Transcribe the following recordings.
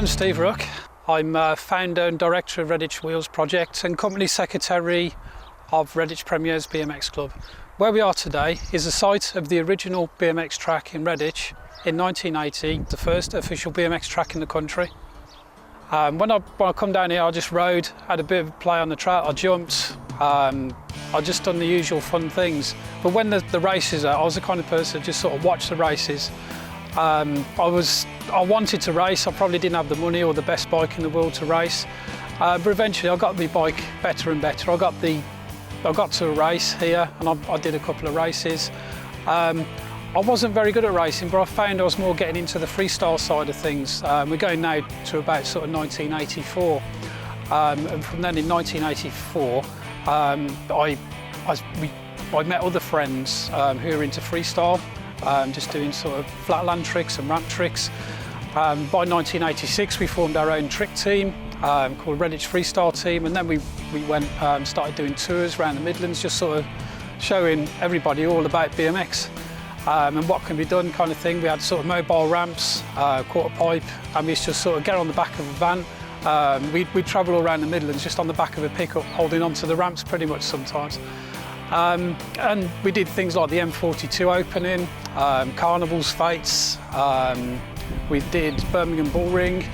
I'm Steve Rook. I'm founder and director of Redditch Wheels Project and company secretary of Redditch Premier's BMX Club. Where we are today is the site of the original BMX track in Redditch in 1980, the first official BMX track in the country. When I come down here, I just rode, had a bit of play on the track, I jumped, I just done the usual fun things. But when the races are, I was the kind of person that just sort of watched the races. I wanted to race. I probably didn't have the money or the best bike in the world to race, but eventually I got the bike better and better. I got to a race here, and I did a couple of races. I wasn't very good at racing, but I found I was more getting into the freestyle side of things. We're going now to about sort of 1984, and from then in 1984, I met other friends who were into freestyle. Just doing sort of flatland tricks and ramp tricks. By 1986 we formed our own trick team called Redditch Freestyle Team, and then we went started doing tours around the Midlands, just sort of showing everybody all about BMX and what can be done kind of thing. We had sort of mobile ramps, quarter pipe, and we used to just sort of get on the back of a van. We'd travel all around the Midlands just on the back of a pickup, holding onto the ramps pretty much sometimes. And we did things like the M42 opening, carnivals, fates, we did Birmingham Bull Ring.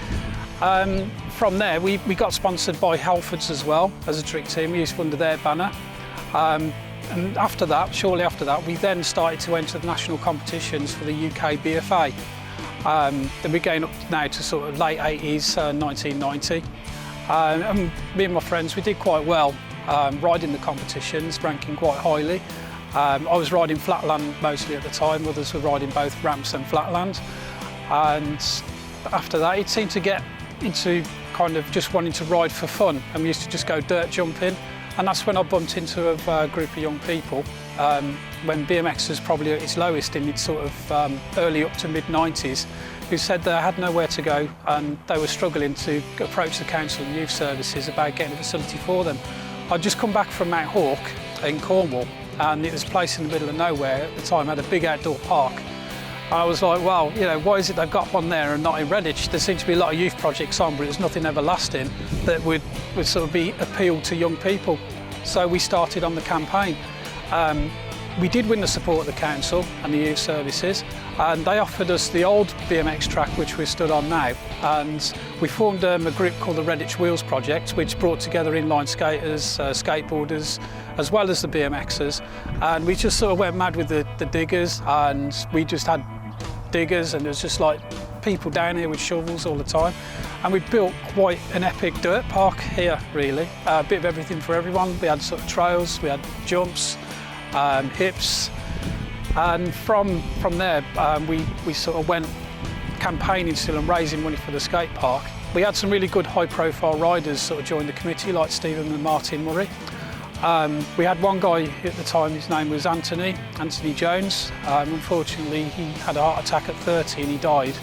From there we got sponsored by Halfords as well as a trick team. We used to under their banner. And after that, shortly after that, we then started to enter the national competitions for the UK BFA. Then we're going up now to sort of late 80s, 1990. And me and my friends, we did quite well. Riding the competitions, ranking quite highly. I was riding flatland mostly at the time, others were riding both ramps and flatland. And after that, it seemed to get into kind of just wanting to ride for fun, and we used to just go dirt jumping. And that's when I bumped into a group of young people, when BMX was probably at its lowest in its sort of early up to mid-90s, who said they had nowhere to go and they were struggling to approach the council and youth services about getting a facility for them. I'd just come back from Mount Hawke in Cornwall, and it was a place in the middle of nowhere at the time, had a big outdoor park. And I was like, well, you know, why is it they've got one there and not in Redditch? There seemed to be a lot of youth projects on, but there's nothing everlasting that would sort of be appealed to young people. So we started on the campaign. We did win the support of the council and the youth services, and they offered us the old BMX track which we're stood on now, and we formed a group called the Redditch Wheels Project, which brought together inline skaters, skateboarders, as well as the BMXers, and we just sort of went mad with the diggers, and we just had diggers, and it was just like people down here with shovels all the time, and we built quite an epic dirt park here, really. A bit of everything for everyone. We had sort of trails, we had jumps, hips, and from there we sort of went campaigning still and raising money for the skate park. We had some really good high profile riders sort of join the committee, like Stephen and Martin Murray. We had one guy at the time, his name was Anthony Jones. Unfortunately he had a heart attack at 30 and he died.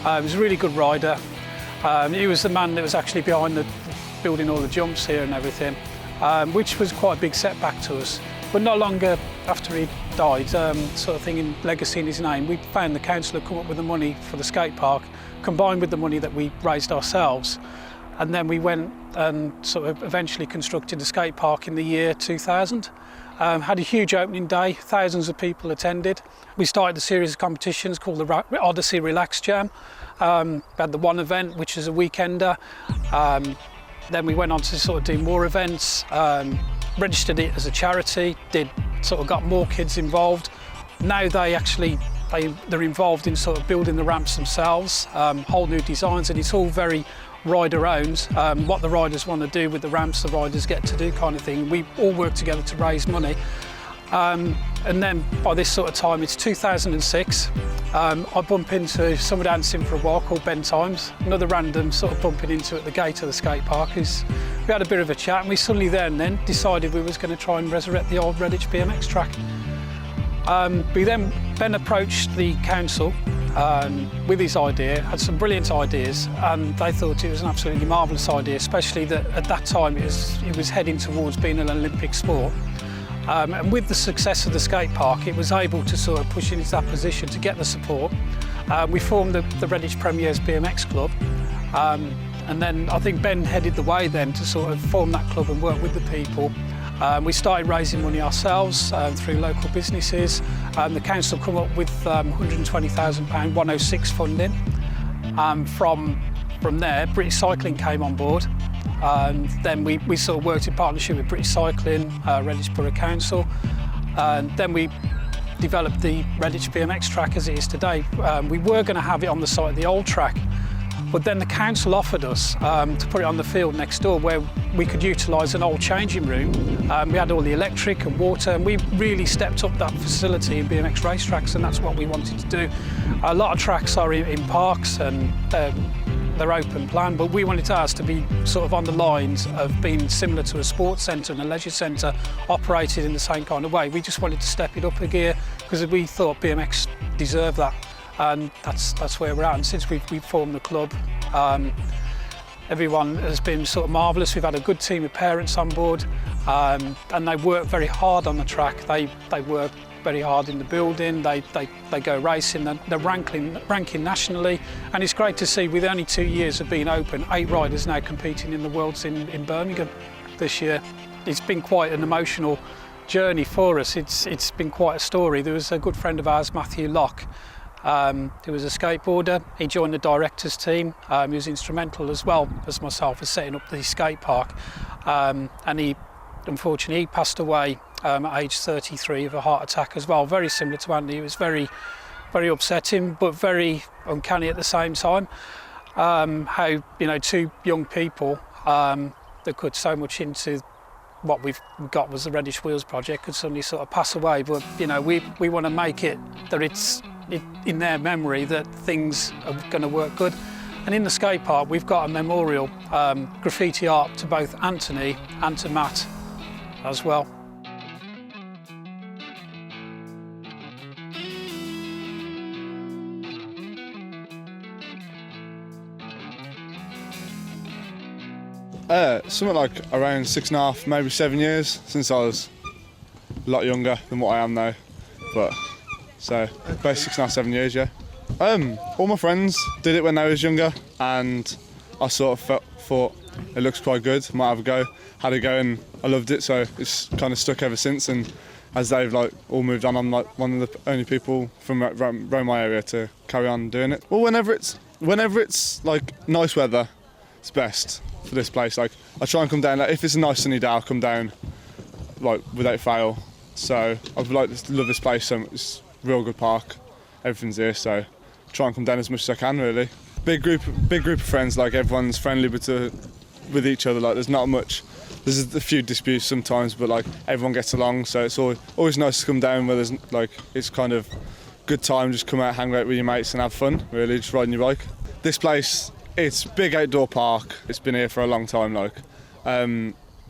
He was a really good rider. He was the man that was actually behind building all the jumps here and everything, which was quite a big setback to us. But not long after he died, sort of thing in legacy in his name, we found the council had come up with the money for the skate park, combined with the money that we raised ourselves. And then we went and sort of eventually constructed the skate park in the year 2000. Had a huge opening day, thousands of people attended. We started a series of competitions called the Odyssey Relax Jam. We had the one event, which is a weekender. Then we went on to sort of do more events. Registered it as a charity, got more kids involved. Now they're involved in sort of building the ramps themselves, whole new designs, and it's all very rider owned. What the riders want to do with the ramps, the riders get to do kind of thing. We all work together to raise money. And then by this sort of time, it's 2006, I bump into somebody I hadn't seen for a while called Ben Times, another random sort of bumping into at the gate of the skate park. We had a bit of a chat, and we suddenly there and then decided we was going to try and resurrect the old Redditch BMX track. Ben approached the council with his idea, had some brilliant ideas, and they thought it was an absolutely marvellous idea, especially that at that time it was heading towards being an Olympic sport. And with the success of the skate park, it was able to sort of push into that position to get the support. We formed the Redditch Premier's BMX Club, And then I think Ben headed the way then to sort of form that club and work with the people. We started raising money ourselves through local businesses. The council come up with £120,000 106 funding. From there, British Cycling came on board. Then we sort of worked in partnership with British Cycling, Redditch Borough Council. Then we developed the Redditch BMX track as it is today. We were going to have it on the site of the old track, but then the council offered us to put it on the field next door where we could utilise an old changing room. We had all the electric and water, and we really stepped up that facility in BMX racetracks, and that's what we wanted to do. A lot of tracks are in parks and they're open plan, but we wanted ours to be sort of on the lines of being similar to a sports centre and a leisure centre, operated in the same kind of way. We just wanted to step it up a gear because we thought BMX deserved that, and that's where we're at. And since we've formed the club, everyone has been sort of marvellous. We've had a good team of parents on board, and they work very hard on the track. They work very hard in the building, they go racing, they're ranking nationally, and it's great to see with only 2 years of being open, 8 riders now competing in the Worlds in Birmingham this year. It's been quite an emotional journey for us. It's been quite a story. There was a good friend of ours, Matthew Locke, who was a skateboarder. He joined the directors team. He was instrumental as well as myself in setting up the skate park, and unfortunately he passed away at age 33 of a heart attack as well. Very similar to Andy. It was very, very upsetting, but very uncanny at the same time. How, you know, 2 young people that could so much into what we've got was the Redditch Wheels project could suddenly sort of pass away. But you know, we want to make it that it's in their memory that things are going to work good. And in the skate park, we've got a memorial graffiti art to both Anthony and to Matt as well. Something like around 6.5, maybe 7 years since I was a lot younger than what I am now. But so about 6.5, 7 years, yeah. All my friends did it when they was younger, and I sort of thought it looks quite good. Might have a go. Had a go, and I loved it. So it's kind of stuck ever since. And as they've like all moved on, I'm like one of the only people from around my area to carry on doing it. Well, whenever it's like nice weather, it's best for this place. Like I try and come down, like, if it's a nice sunny day I'll come down like without fail. So I've like love this place so much. It's a real good park, everything's here, so try and come down as much as I can really. Big group of friends, like everyone's friendly with each other. Like there's not much, there's a few disputes sometimes, but like everyone gets along, so it's always nice to come down where there's like, it's kind of good time, just come out, hang out with your mates and have fun really, just riding your bike. This place, it's a big outdoor park. It's been here for a long time, like.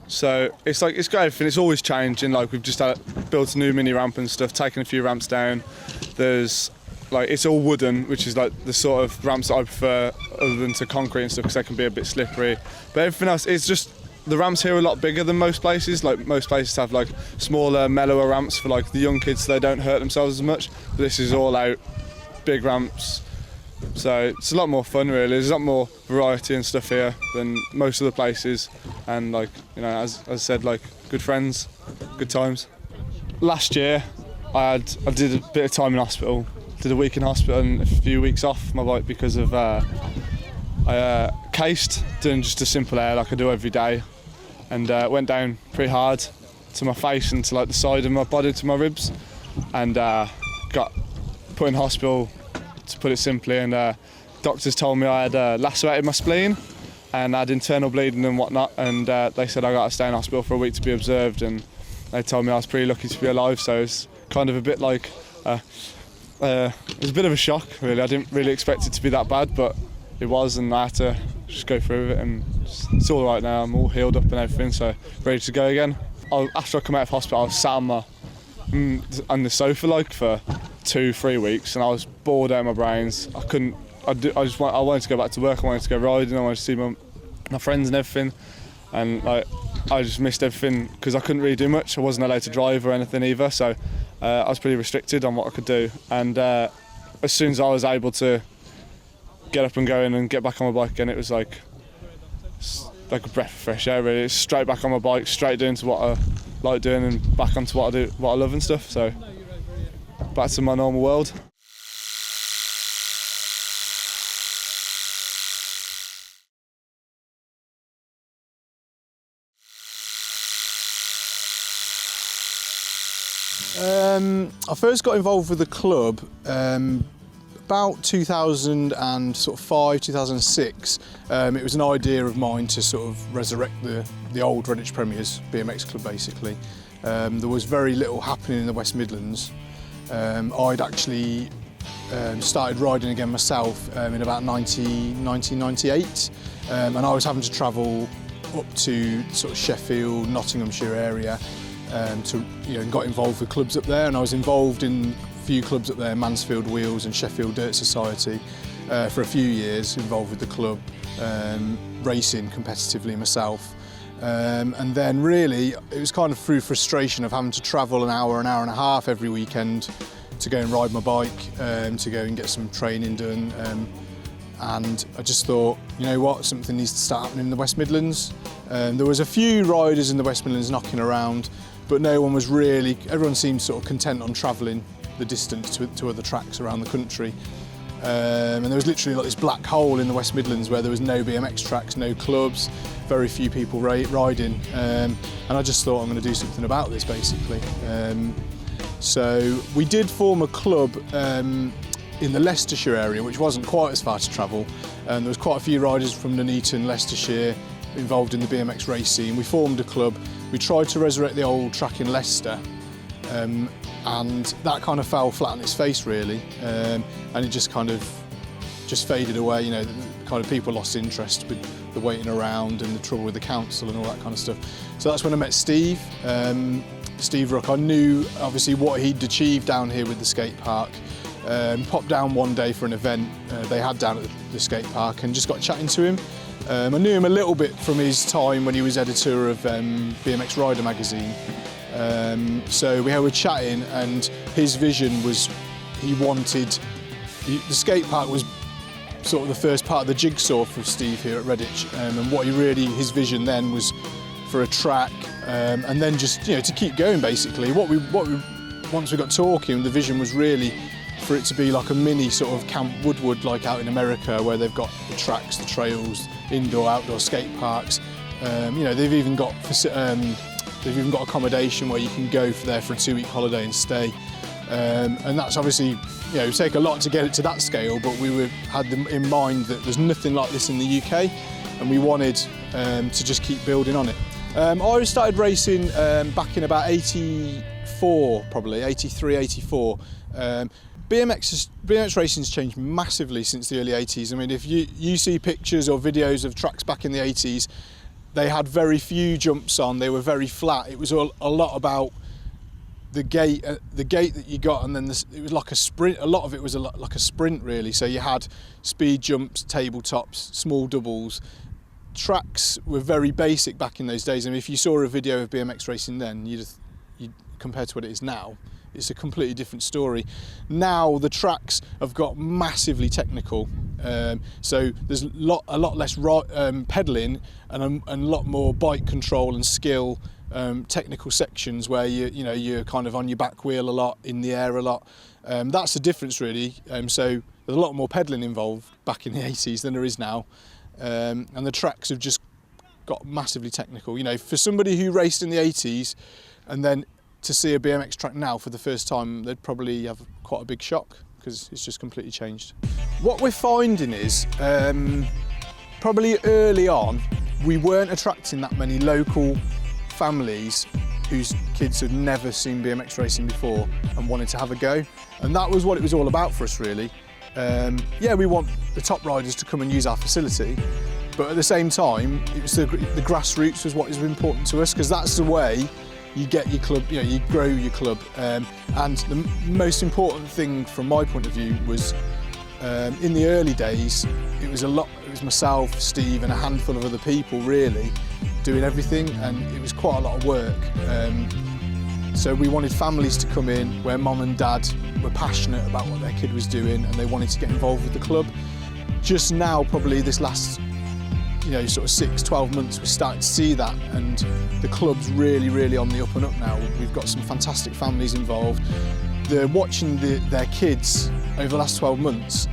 So it's like it's got everything. It's always changing. Like we've just built a new mini ramp and stuff, taken a few ramps down. There's like it's all wooden, which is like the sort of ramps that I prefer, other than to concrete and stuff, because they can be a bit slippery. But everything else, it's just the ramps here are a lot bigger than most places. Like most places have like smaller, mellower ramps for like the young kids, so they don't hurt themselves as much. But this is all out big ramps. So it's a lot more fun really. There's a lot more variety and stuff here than most of the places, and like, you know, as I said, like good friends, good times. Last year I did a bit of time in hospital, did a week in hospital and a few weeks off my bike because of I cased doing just a simple air like I do every day, and went down pretty hard to my face and to like the side of my body, to my ribs, and got put in hospital, to put it simply, and doctors told me I had lacerated my spleen and I had internal bleeding and whatnot, and they said I got to stay in hospital for a week to be observed, and they told me I was pretty lucky to be alive, so it's kind of a bit like, it was a bit of a shock really. I didn't really expect it to be that bad, but it was, and I had to just go through with it, and it's all right now. I'm all healed up and everything, so ready to go again. After I come out of hospital, I was sat on the sofa like for 2-3 weeks, and I was bored out of my brains. I wanted to go back to work, I wanted to go riding, I wanted to see my friends and everything, and like I just missed everything because I couldn't really do much. I wasn't allowed to drive or anything either, so I was pretty restricted on what I could do. And as soon as I was able to get up and go in and get back on my bike again, it was like a breath of fresh air really. It's straight back on my bike, straight into what I like doing and back onto what I love and stuff, so back to my normal world. I first got involved with the club about 2005, 2006. It was an idea of mine to sort of resurrect the old Redditch Premiers BMX club basically. There was very little happening in the West Midlands. I'd actually started riding again myself in about 1998, and I was having to travel up to sort of Sheffield, Nottinghamshire area and got involved with clubs up there, and I was involved in a few clubs up there, Mansfield Wheels and Sheffield Dirt Society, for a few years, involved with the club, racing competitively myself. And then really, it was kind of through frustration of having to travel an hour and a half every weekend to go and ride my bike, to go and get some training done. And I just thought, you know what, something needs to start happening in the West Midlands. There was a few riders in the West Midlands knocking around, but no one was really, everyone seemed sort of content on travelling the distance to other tracks around the country. And there was literally like this black hole in the West Midlands where there was no BMX tracks, no clubs, very few people riding. And I just thought I'm going to do something about this basically. So we did form a club in the Leicestershire area, which wasn't quite as far to travel. There was quite a few riders from Nuneaton, Leicestershire, involved in the BMX race scene. We formed a club. We tried to resurrect the old track in Leicester, and that kind of fell flat on its face really, and it just faded away. The kind of people lost interest with the waiting around and the trouble with the council and all that kind of stuff. So that's when I met Steve. Steve Rook. I knew obviously what he'd achieved down here with the skate park. Popped down one day for an event they had down at the skate park and just got chatting to him. I knew him a little bit from his time when he was editor of BMX Rider magazine. So we were chatting, and his vision was the skate park was sort of the first part of the jigsaw for Steve here at Redditch, and his vision then was for a track, and then just to keep going basically. Once we got talking, the vision was really for it to be like a mini sort of Camp Woodward, like out in America, where they've got the tracks, the trails, indoor, outdoor skate parks. They've even got accommodation where you can go there for a 2-week holiday and stay. And that's obviously, it would take a lot to get it to that scale, but we had them in mind that there's nothing like this in the UK, and we wanted to just keep building on it. I started racing back in about 84, probably 83, 84. BMX racing's changed massively since the early 80s. I mean, if you see pictures or videos of tracks back in the 80s, they had very few jumps on, they were very flat. It was a lot about the gate that you got, and then it was like a sprint. A lot of it was like a sprint really. So you had speed jumps, tabletops, small doubles. Tracks were very basic back in those days. I mean, if you saw a video of BMX racing then, you'd compared to what it is now, it's a completely different story. Now the tracks have got massively technical, so there's a lot less pedalling and a lot more bike control and skill, technical sections where you're kind of on your back wheel a lot, in the air a lot. That's the difference really. So there's a lot more pedalling involved back in the 80s than there is now, and the tracks have just got massively technical. For somebody who raced in the 80s and then to see a BMX track now for the first time, they'd probably have quite a big shock because it's just completely changed. What we're finding is, probably early on, we weren't attracting that many local families whose kids had never seen BMX racing before and wanted to have a go. And that was what it was all about for us really. We want the top riders to come and use our facility, but at the same time, it was the grassroots was what was important to us, because that's the way you get your club, you grow your club. And the most important thing from my point of view was, in the early days, it was myself, Steve and a handful of other people really doing everything, and it was quite a lot of work. So we wanted families to come in where mum and dad were passionate about what their kid was doing and they wanted to get involved with the club. just now, probably this last, sort of 6-12 months, we're starting to see that, and the club's really on the up and up now. We've got some fantastic families involved. They're watching their kids over the last 12 months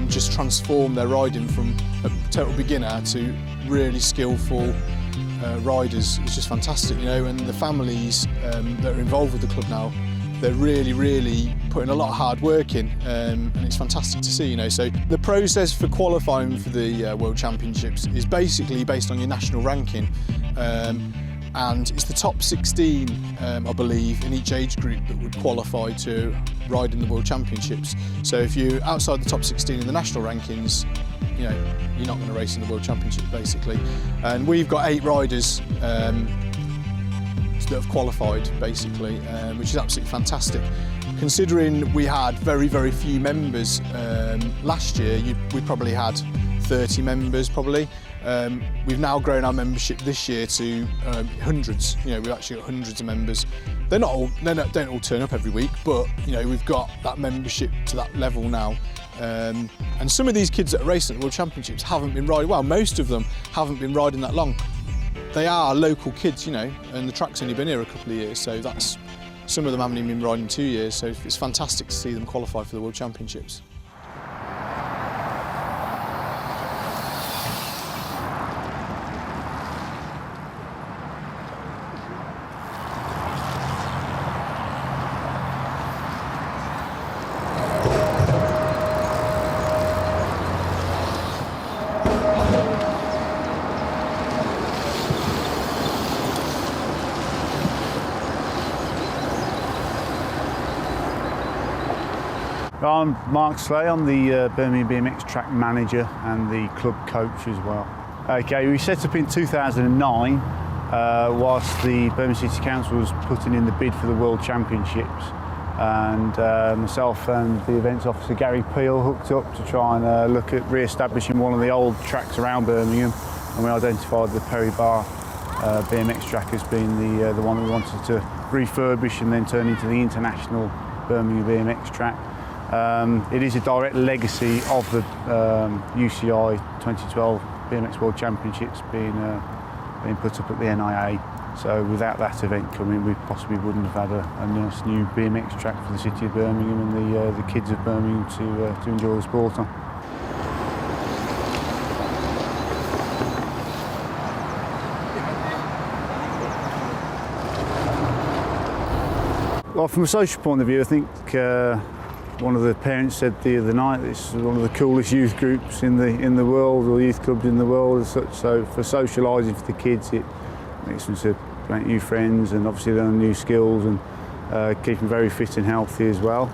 just transform their riding from a total beginner to really skillful riders. It's just fantastic, and the families that are involved with the club now, they're really putting a lot of hard work in, and it's fantastic to see, So the process for qualifying for the World Championships is basically based on your national ranking, and it's the top 16, I believe, in each age group that would qualify to ride in the World Championships. So if you're outside the top 16 in the national rankings, you're not going to race in the World Championships, basically. And we've got 8 riders that have qualified, basically, which is absolutely fantastic. Considering we had very few members last year, we probably had 30 members, probably. We've now grown our membership this year to hundreds. We've actually got hundreds of members. They don't all turn up every week, but we've got that membership to that level now. And some of these kids that are racing at the World Championships haven't been riding. Well, most of them haven't been riding that long. They are local kids, and the track's only been here a couple of years, so some of them haven't even been riding 2 years. So it's fantastic to see them qualify for the World Championships. I'm Mark Slay, I'm the Birmingham BMX track manager and the club coach as well. Okay, we set up in 2009 whilst the Birmingham City Council was putting in the bid for the World Championships, and myself and the events officer Gary Peel hooked up to try and look at re-establishing one of the old tracks around Birmingham, and we identified the Perry Bar BMX track as being the one that we wanted to refurbish and then turn into the international Birmingham BMX track. It is a direct legacy of the UCI 2012 BMX World Championships being put up at the NIA. So without that event coming, we possibly wouldn't have had a nice new BMX track for the city of Birmingham and the kids of Birmingham to enjoy the sport on. Well, from a social point of view, I think one of the parents said the other night that it's one of the coolest youth groups in the world, or youth clubs in the world as such. So for socialising for the kids, it makes them to make new friends and obviously learn new skills and keep them very fit and healthy as well.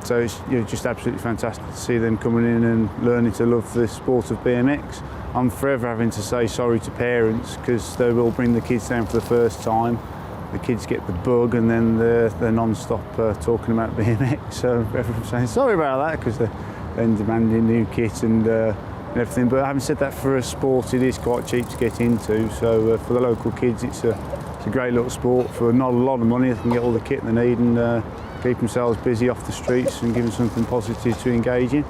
So it's just absolutely fantastic to see them coming in and learning to love the sport of BMX. I'm forever having to say sorry to parents because they will bring the kids down for the first time. The kids get the bug and then they're non-stop talking about BMX, so everyone's saying sorry about that because they're then demanding new kit and everything. But having said that, for a sport it is quite cheap to get into, so for the local kids it's a great little sport. For not a lot of money they can get all the kit they need and keep themselves busy off the streets and give them something positive to engage in.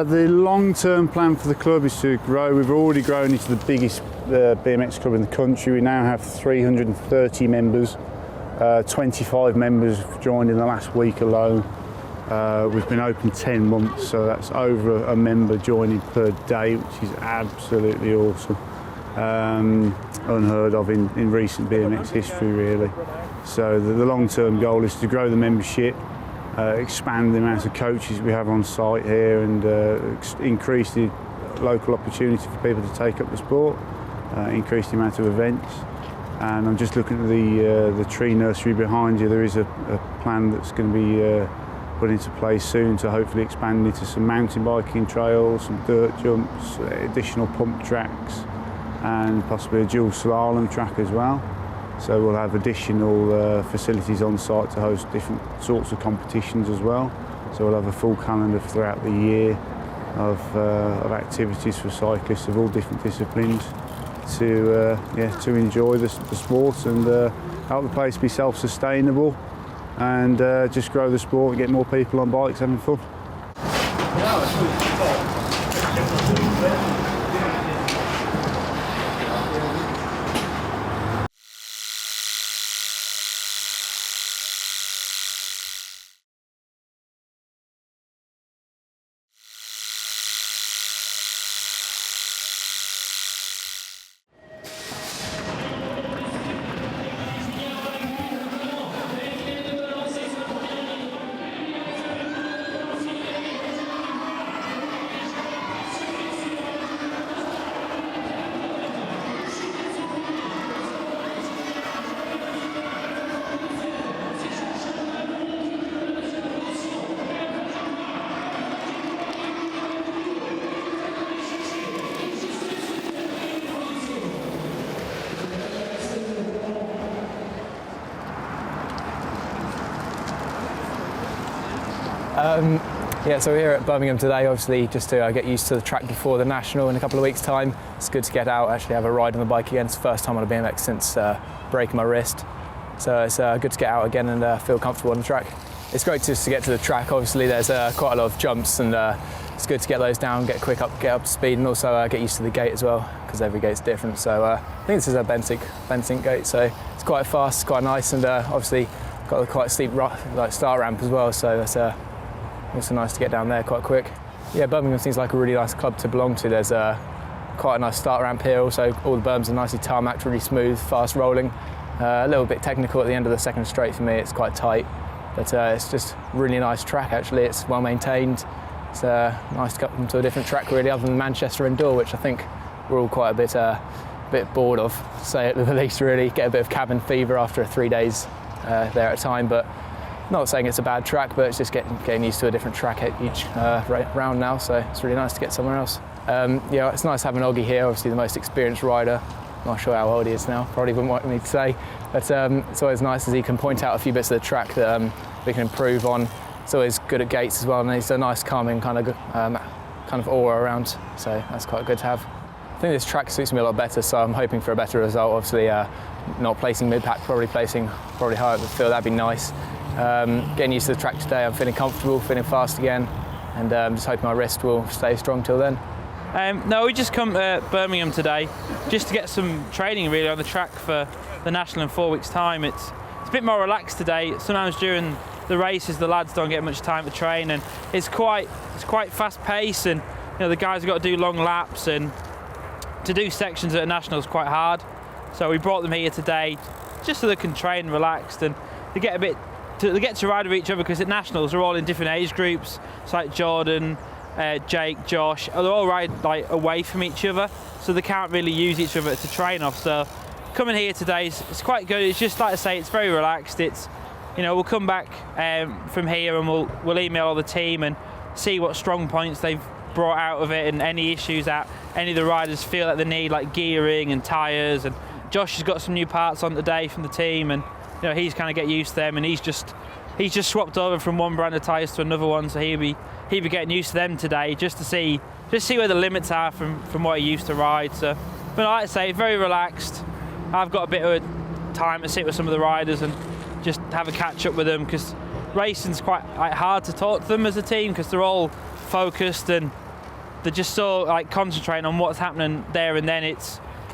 The long-term plan for the club is to grow. We've already grown into the biggest BMX club in the country. We now have 330 members. 25 members have joined in the last week alone. We've been open 10 months, so that's over a member joining per day, which is absolutely awesome. Unheard of in recent BMX history, really. So the long-term goal is to grow the membership, expand the amount of coaches we have on site here and increase the local opportunity for people to take up the sport, increase the amount of events. And I'm just looking at the tree nursery behind you. There is a plan that's going to be put into place soon to hopefully expand into some mountain biking trails, some dirt jumps, additional pump tracks and possibly a dual slalom track as well. So we'll have additional facilities on site to host different sorts of competitions as well. So we'll have a full calendar throughout the year of activities for cyclists of all different disciplines to enjoy the sport and help the place be self-sustainable and just grow the sport and get more people on bikes having fun. So we're here at Birmingham today, obviously just to get used to the track before the National in a couple of weeks' time. It's good to get out, actually have a ride on the bike again. It's the first time on a BMX since breaking my wrist. So it's good to get out again and feel comfortable on the track. It's great just to get to the track. Obviously there's quite a lot of jumps and it's good to get those down, get up to speed, and also get used to the gate as well, because every gate's different. So I think this is a bend-sink gate, so it's quite fast, quite nice, and obviously got a quite steep start ramp as well, so it's also nice to get down there quite quick. Yeah, Birmingham seems like a really nice club to belong to. There's quite a nice start ramp here. Also, all the berms are nicely tarmacked, really smooth, fast rolling. A little bit technical at the end of the second straight for me. It's quite tight, but it's just a really nice track actually. It's well maintained. It's nice to come to a different track really, other than Manchester indoor, which I think we're all quite a bit bored of, to say it at the least really. Get a bit of cabin fever after 3 days there at a time, but not saying it's a bad track, but it's just getting used to a different track at each round now, so it's really nice to get somewhere else. Yeah, it's nice having Oggy here, obviously the most experienced rider. Not sure how old he is now, probably wouldn't want me to say, but it's always nice as he can point out a few bits of the track that we can improve on. He's always good at gates as well, and he's a nice calming kind of aura around, so that's quite good to have. I think this track suits me a lot better, so I'm hoping for a better result. Obviously not placing mid-pack, probably placing higher up the field, that'd be nice. Getting used to the track today, I'm feeling comfortable, feeling fast again, and just hoping my wrist will stay strong till then. No, we just come to Birmingham today just to get some training really on the track for the National in 4 weeks' time. It's a bit more relaxed today. Sometimes during the races the lads don't get much time to train, and it's quite fast paced, and the guys have got to do long laps, and to do sections at a National is quite hard. So we brought them here today just so they can train relaxed and they get to ride with each other, because at Nationals they're all in different age groups. It's like Jordan, Jake, Josh, they're all ride away from each other, so they can't really use each other to train off. So coming here today it's quite good. It's just like I say, it's very relaxed. It's we'll come back from here and we'll email all the team and see what strong points they've brought out of it and any issues that any of the riders feel that they need, like gearing and tyres. And Josh has got some new parts on today from the team, and he's kind of get used to them, and he's just swapped over from one brand of tyres to another one, so he'll be getting used to them today, just to see where the limits are from what he used to ride. So, but like I say, very relaxed. I've got a bit of time to sit with some of the riders and just have a catch up with them, because racing's quite hard to talk to them as a team, because they're all focused and they're just so concentrating on what's happening there and then.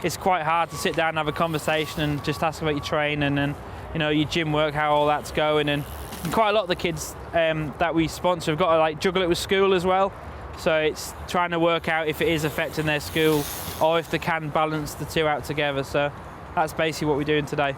It's quite hard to sit down and have a conversation and just ask about your training and your gym work, how all that's going. And quite a lot of the kids that we sponsor have got to juggle it with school as well. So it's trying to work out if it is affecting their school or if they can balance the two out together. So that's basically what we're doing today.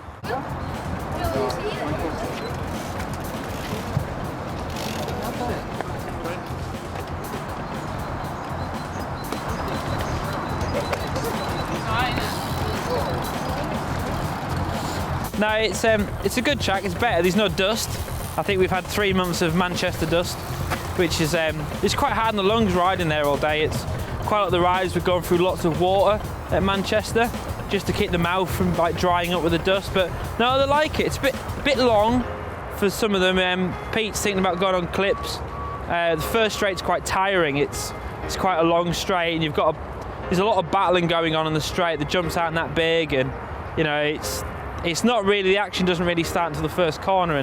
No, it's a good track. It's better. There's no dust. I think we've had 3 months of Manchester dust, which is it's quite hard on the lungs riding there all day. It's quite a lot of the riders. We've gone through lots of water at Manchester just to keep the mouth from like drying up with the dust. But no, they like it. It's a bit long for some of them. Pete's thinking about going on clips. The first straight's quite tiring. It's quite a long straight, and there's a lot of battling going on the straight. The jumps aren't that big, and you know it's not really, the action doesn't really start until the first corner,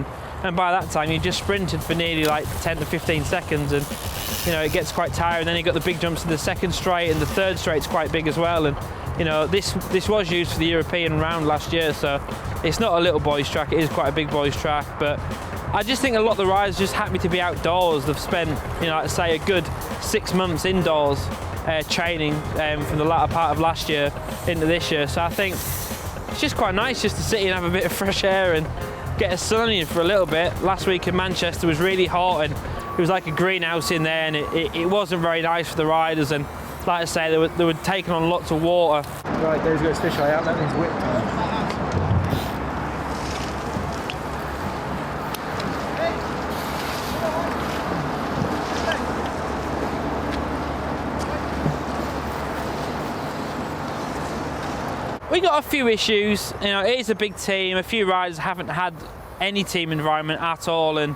and by that time you just sprinted for nearly like 10 to 15 seconds, and you know it gets quite tired. And then you got the big jumps in the second straight, and the third straight's quite big as well. And you know this was used for the European round last year, so it's not a little boys track. It is quite a big boys track, but I just think a lot of the riders just happy to be outdoors. They've spent, you know, like say a good 6 months indoors training from the latter part of last year into this year. So I think it's just quite nice just to sit and have a bit of fresh air and get a sun on you for a little bit. Last week in Manchester was really hot, and it was like a greenhouse in there, and it wasn't very nice for the riders. And like I say, they were taking on lots of water. Right, there's goes fish eye out. That means whip time. We got a few issues, you know, it is a big team. A few riders haven't had any team environment at all, and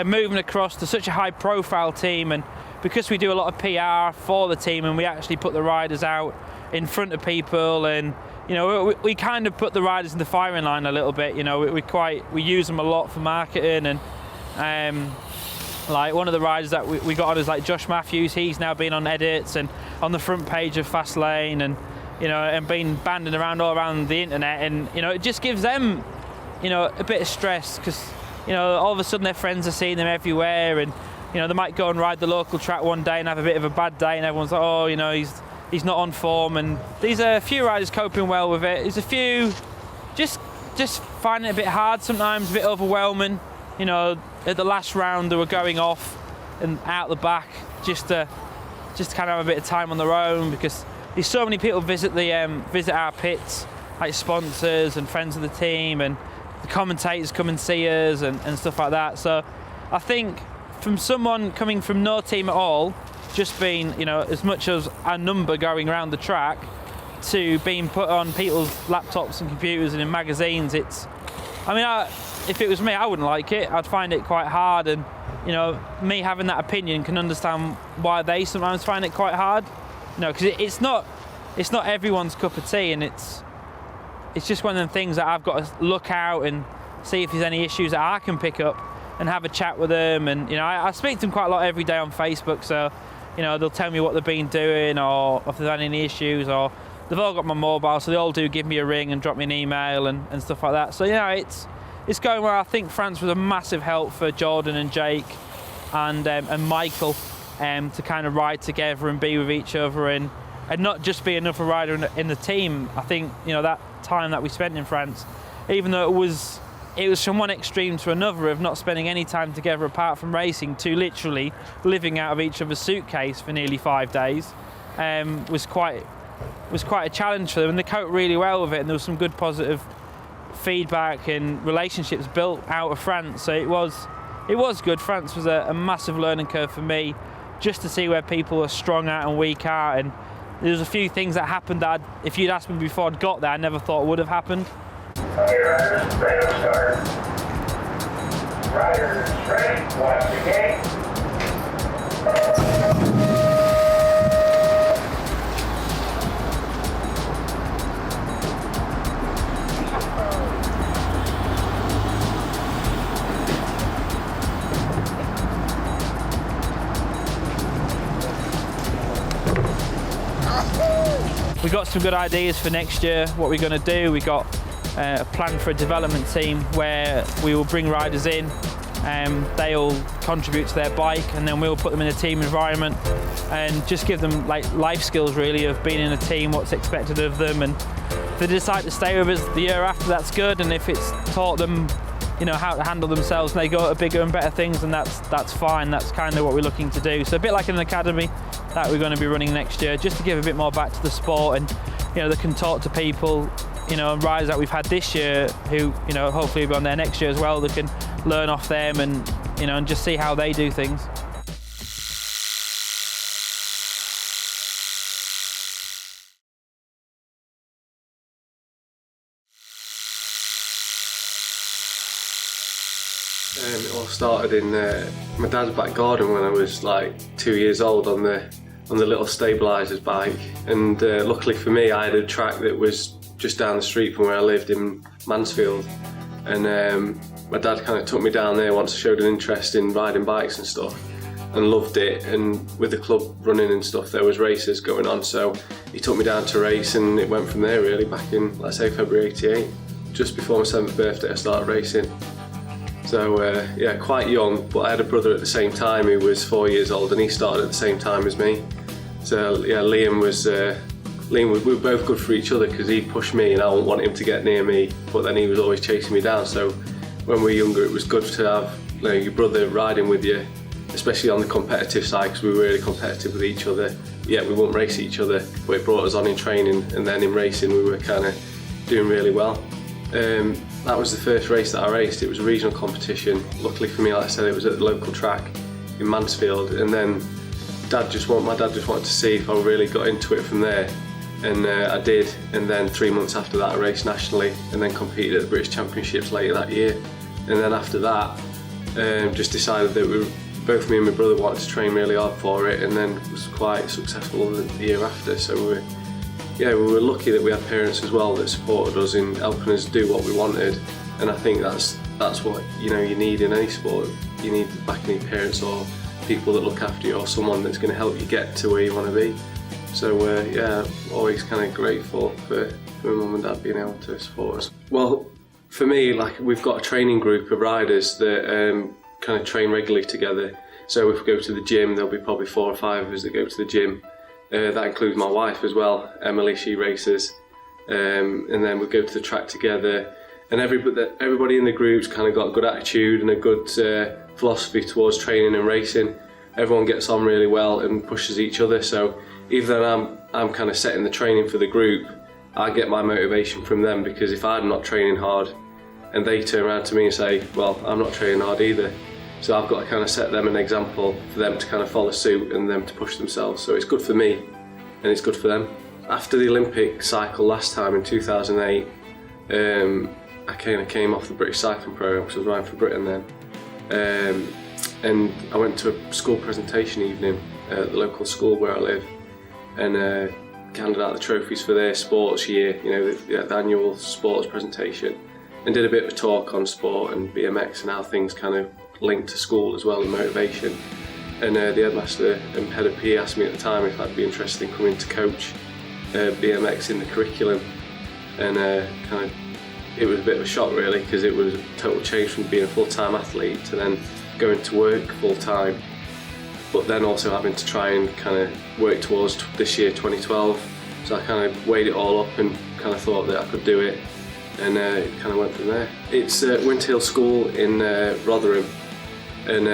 moving across to such a high profile team, and because we do a lot of PR for the team and we actually put the riders out in front of people, and you know we kind of put the riders in the firing line a little bit. You know, we use them a lot for marketing, and like one of the riders that we got on is like Josh Matthews. He's now been on edits and on the front page of Fastlane, and you know, and been banding around all around the internet, and you know, it just gives them, you know, a bit of stress, because you know, all of a sudden their friends are seeing them everywhere, and you know, they might go and ride the local track one day and have a bit of a bad day, and everyone's like, oh, you know, he's not on form. And these are a few riders coping well with it. There's a few just finding it a bit hard sometimes, a bit overwhelming. You know, at the last round they were going off and out the back just to kind of have a bit of time on their own, because there's so many people visit our pits, like sponsors and friends of the team, and the commentators come and see us and stuff like that. So I think from someone coming from no team at all, just being, you know, as much as a number going around the track, to being put on people's laptops and computers and in magazines, if it was me, I wouldn't like it. I'd find it quite hard, and you know, me having that opinion can understand why they sometimes find it quite hard. You know, because it's not everyone's cup of tea, and it's just one of them things that I've got to look out and see if there's any issues that I can pick up and have a chat with them. And you know, I speak to them quite a lot every day on Facebook, so you know, they'll tell me what they've been doing, or if they've had any issues, or they've all got my mobile, so they all do give me a ring and drop me an email and stuff like that. So you know, it's going well. I think France was a massive help for Jordan and Jake and Michael, to kind of ride together and be with each other, and not just be another rider in the team. I think, you know, that time that we spent in France, even though it was from one extreme to another of not spending any time together apart from racing, to literally living out of each other's suitcase for nearly 5 days, was quite a challenge for them, and they coped really well with it, and there was some good positive feedback and relationships built out of France. So it was good. France was a massive learning curve for me, just to see where people are strong at and weak at. And there's a few things that happened that if you'd asked me before I'd got there, I never thought would have happened. Okay, riders, ready to start. Riders, ready, watch the gate. We got some good ideas for next year, what we're going to do. We got a plan for a development team where we will bring riders in, they'll contribute to their bike, and then we'll put them in a team environment and just give them like life skills really of being in a team, what's expected of them. And if they decide to stay with us the year after, that's good. And if it's taught them, you know, how to handle themselves and they go to bigger and better things, and that's fine. That's kind of what we're looking to do. So a bit like an academy that we're going to be running next year, just to give a bit more back to the sport, and you know, they can talk to people, you know, and riders that we've had this year who, you know, hopefully will be on there next year as well. They can learn off them, and you know, and just see how they do things. It all started in my dad's back garden when I was like 2 years old on the little stabilisers bike, and luckily for me I had a track that was just down the street from where I lived in Mansfield, and my dad kind of took me down there once I showed an interest in riding bikes and stuff, and loved it. And with the club running and stuff, there was races going on, so he took me down to race, and it went from there really. Back in, let's say, February '88, just before my 7th birthday, I started racing. So yeah, quite young, but I had a brother at the same time who was 4 years old, and he started at the same time as me. So yeah, Liam, we were both good for each other, because he pushed me and I wouldn't want him to get near me, but then he was always chasing me down. So when we were younger, it was good to have your brother riding with you, especially on the competitive side, because we were really competitive with each other. Yeah, we wouldn't race each other, but it brought us on in training, and then in racing we were kind of doing really well. That was the first race that I raced. It was a regional competition. Luckily for me, like I said, it was at the local track in Mansfield, and then my dad just wanted to see if I really got into it from there, and I did. And then 3 months after that I raced nationally, and then competed at the British Championships later that year. And then after that, just decided that both me and my brother wanted to train really hard for it, and then was quite successful the year after. So we were lucky that we had parents as well that supported us in helping us do what we wanted, and I think that's what you need in any sport. You need backing your parents or people that look after you, or someone that's going to help you get to where you want to be. So yeah, always kind of grateful for my mum and dad being able to support us. Well, for me, like, we've got a training group of riders that kind of train regularly together. So if we go to the gym, there'll be probably 4 or 5 of us that go to the gym. That includes my wife as well, Emily. She races, and then we go to the track together. And everybody in the group's kind of got a good attitude and a good philosophy towards training and racing. Everyone gets on really well and pushes each other. So even though I'm kind of setting the training for the group, I get my motivation from them, because if I'm not training hard and they turn around to me and say, well, I'm not training hard either. So I've got to kind of set them an example for them to kind of follow suit and them to push themselves. So it's good for me and it's good for them. After the Olympic cycle last time in 2008, I kind of came off the British cycling programme, because I was riding for Britain then. And I went to a school presentation evening at the local school where I live, and handed out the trophies for their sports year, the annual sports presentation, and did a bit of a talk on sport and BMX and how things kind of linked to school as well, and motivation. And the headmaster and head of PE asked me at the time if I'd be interested in coming to coach BMX in the curriculum, and it was a bit of a shock really, because it was a total change from being a full-time athlete to then going to work full-time, but then also having to try and kind of work towards this year 2012. So I kind of weighed it all up and kind of thought that I could do it, and it kind of went from there. It's Winterhill School in Rotherham, and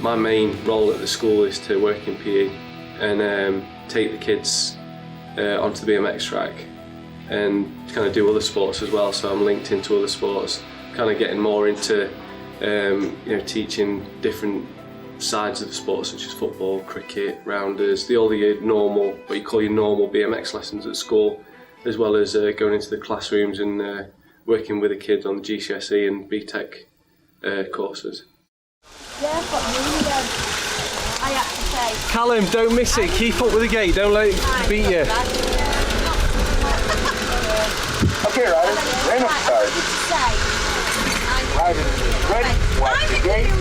my main role at the school is to work in PE and take the kids onto the BMX track and kind of do other sports as well. So I'm linked into other sports, kind of getting more into teaching different sides of the sport, such as football, cricket, rounders, all the normal, what you call your normal BMX lessons at school, as well as going into the classrooms and working with the kids on the GCSE and BTEC courses. Yeah, but I have to say. Callum, don't miss it. Keep up with the gate. Don't let it beat you. Okay, riders, rain up start. Riders, ready, watch the gate.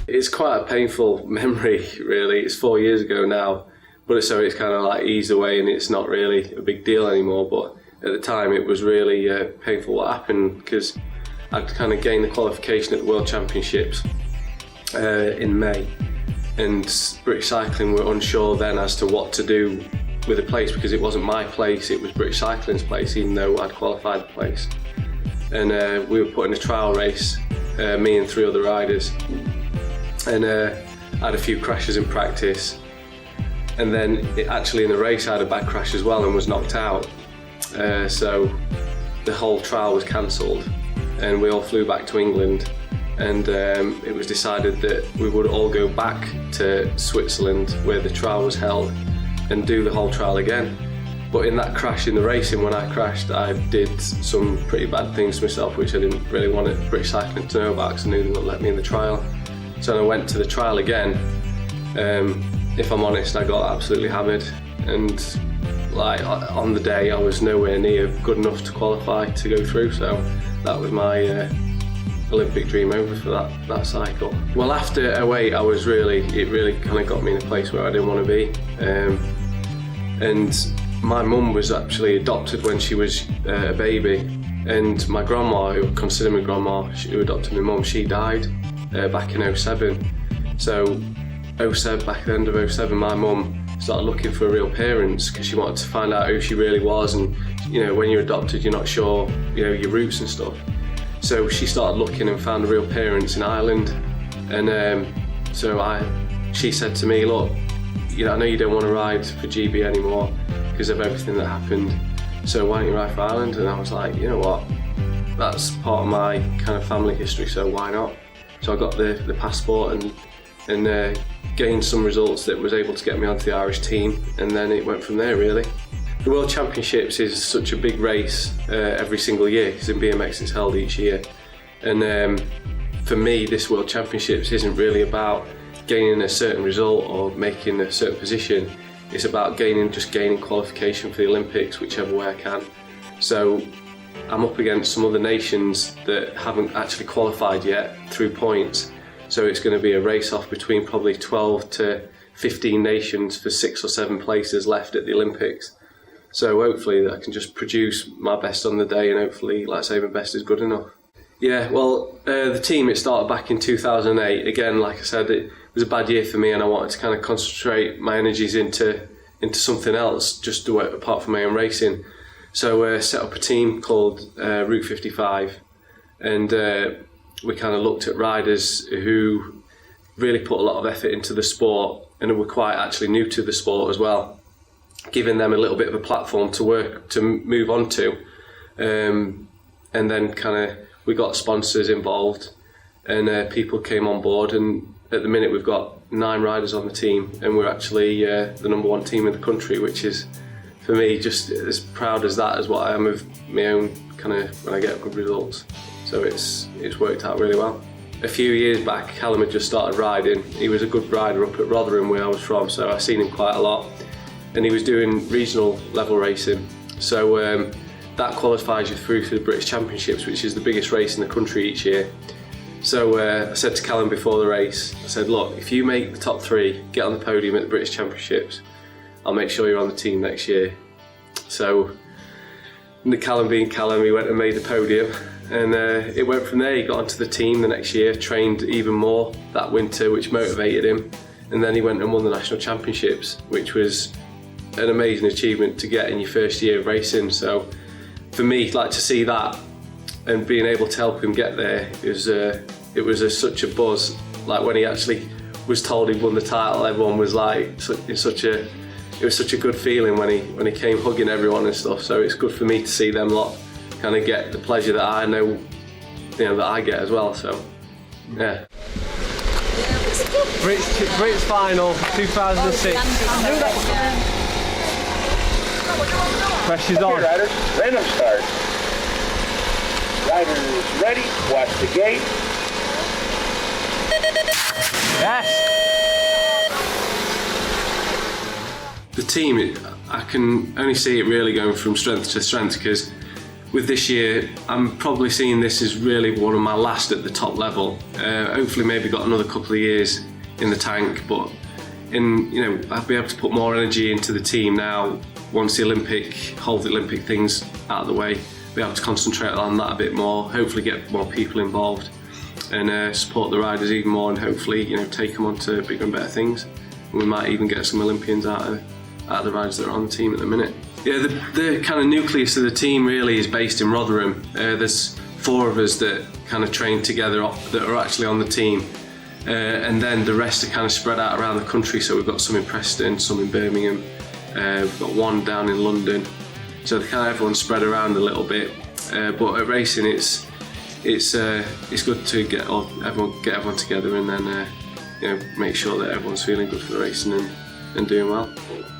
It's quite a painful memory, really. It's 4 years ago now, but it's kind of like eased away and it's not really a big deal anymore. But at the time, it was really painful what happened, because I'd kind of gained the qualification at the World Championships in May, and British Cycling were unsure then as to what to do with the place, because it wasn't my place, it was British Cycling's place, even though I'd qualified the place. And we were put in a trial race, me and 3 other riders, and I had a few crashes in practice, and then actually in the race I had a bad crash as well and was knocked out. So the whole trial was cancelled and we all flew back to England, and it was decided that we would all go back to Switzerland where the trial was held and do the whole trial again. But in that crash in the racing, when I crashed, I did some pretty bad things to myself, which I didn't really want British Cycling to know about because I knew they wouldn't let me in the trial. So when I went to the trial again, if I'm honest, I got absolutely hammered, and like on the day I was nowhere near good enough to qualify to go through, so that was my Olympic dream over for that cycle. Well, after 08, it really kind of got me in a place where I didn't want to be, and my mum was actually adopted when she was a baby, and my grandma, who I consider my grandma, who adopted my mum, she died back in 07. So 07, back at the end of 07, my mum started looking for real parents because she wanted to find out who she really was, and you know, when you're adopted you're not sure, you know, your roots and stuff. So she started looking and found real parents in Ireland, and she said to me, look, you know, I know you don't want to ride for GB anymore because of everything that happened, so why don't you ride for Ireland? And I was like, you know what, that's part of my kind of family history, so why not? So I got the passport and gained some results that was able to get me onto the Irish team, and then it went from there really. The World Championships is such a big race every single year, because in BMX it's held each year, and for me this World Championships isn't really about gaining a certain result or making a certain position. It's about gaining qualification for the Olympics whichever way I can. So I'm up against some other nations that haven't actually qualified yet through points, so it's going to be a race off between probably 12 to 15 nations for 6 or 7 places left at the Olympics. So hopefully I can just produce my best on the day, and hopefully, like I say, my best is good enough. Yeah, well, the team, it started back in 2008. Again, like I said, it was a bad year for me, and I wanted to kind of concentrate my energies into something else, just to work apart from my own racing. So set up a team called Route 55, and we kind of looked at riders who really put a lot of effort into the sport and who were quite actually new to the sport as well, giving them a little bit of a platform to move on to, and then kind of we got sponsors involved, and people came on board, and at the minute we've got 9 riders on the team, and we're actually the #1 team in the country, which is for me just as proud as that as what I am of my own kind of when I get good results. So it's worked out really well. A few years back, Callum had just started riding. He was a good rider up at Rotherham where I was from, so I've seen him quite a lot, and he was doing regional level racing. So that qualifies you through to the British Championships, which is the biggest race in the country each year. So I said to Callum before the race, I said, look, if you make the top 3, get on the podium at the British Championships, I'll make sure you're on the team next year. So Callum being Callum, he went and made the podium, and it went from there. He got onto the team the next year, trained even more that winter, which motivated him, and then he went and won the national championships, which was an amazing achievement to get in your first year of racing. So for me, like, to see that and being able to help him get there, it was such a buzz. Like when he actually was told he'd won the title, everyone was like, it was such a good feeling when he came hugging everyone and stuff. So it's good for me to see them lot kind of get the pleasure that I know, you know, that I get as well. So yeah. Brits final 2006. Pressure's on. Okay, riders, random start. Riders ready, watch the gate. Yes! The team, I can only see it really going from strength to strength, because with this year, I'm probably seeing this as really one of my last at the top level. Hopefully maybe got another couple of years in the tank, but I'll be able to put more energy into the team now once the Olympic things out of the way, be able to concentrate on that a bit more, hopefully get more people involved, and support the riders even more, and hopefully, you know, take them on to bigger and better things. And we might even get some Olympians out of the riders that are on the team at the minute. Yeah, the kind of nucleus of the team really is based in Rotherham. There's 4 of us that kind of train together that are actually on the team, and then the rest are kind of spread out around the country. So we've got some in Preston, some in Birmingham, we've got 1 down in London. So kind of everyone's spread around a little bit, but at racing it's good to get everyone together, and then make sure that everyone's feeling good for the racing, and and doing well.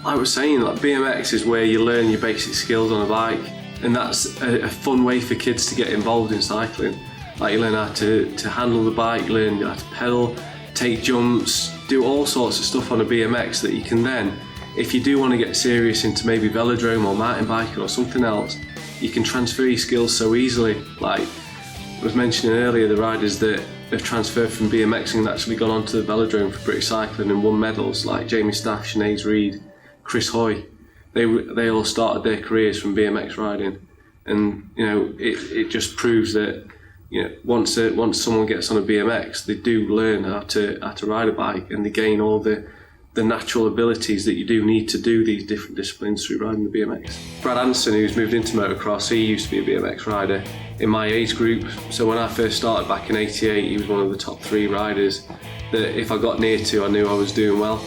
I was saying, like, BMX is where you learn your basic skills on a bike, and that's a fun way for kids to get involved in cycling. Like, you learn how to handle the bike, you learn how to pedal, take jumps, do all sorts of stuff on a BMX that you can then, if you do want to get serious into maybe velodrome or mountain biking or something else, you can transfer your skills so easily. Like I was mentioning earlier, the riders that have transferred from BMXing and actually gone on to the velodrome for British cycling and won medals, like Jamie Staff, Sinead Reid, Chris Hoy. They all started their careers from BMX riding, and you know it just proves that, you know, once someone gets on a BMX, they do learn how to ride a bike, and they gain all the natural abilities that you do need to do these different disciplines through riding the BMX. Brad Anderson, who's moved into motocross, he used to be a BMX rider in my age group. So when I first started back in '88, he was one of the top 3 riders that if I got near to, I knew I was doing well.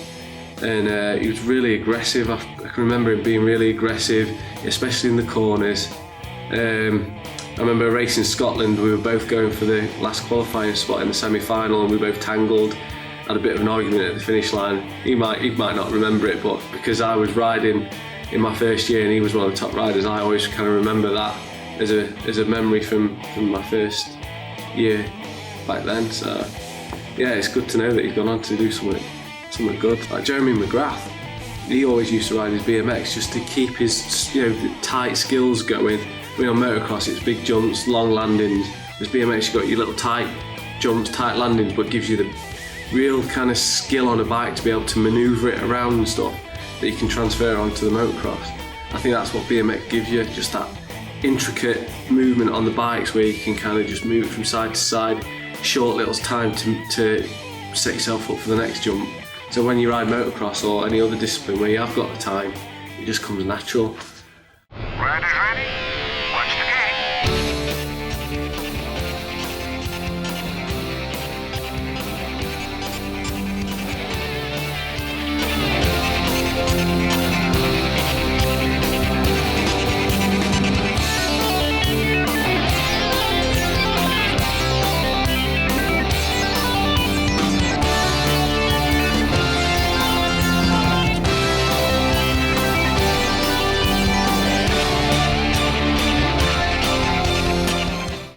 And he was really aggressive. I can remember him being really aggressive, especially in the corners. I remember a race in Scotland, we were both going for the last qualifying spot in the semi-final, and we both tangled, had a bit of an argument at the finish line. He might not remember it, but because I was riding in my first year and he was one of the top riders, I always kind of remember that as a memory from my first year back then. So yeah, it's good to know that he's gone on to do something good. Like Jeremy McGrath, he always used to ride his BMX just to keep his, you know, tight skills going. I mean, on motocross it's big jumps, long landings. With BMX you've got your little tight jumps, tight landings, but gives you the real kind of skill on a bike to be able to manoeuvre it around and stuff that you can transfer onto the motocross. I think that's what BMX gives you, just that intricate movement on the bikes where you can kind of just move it from side to side, short little time to set yourself up for the next jump. So when you ride motocross or any other discipline where you have got the time, it just comes natural. Riders ready?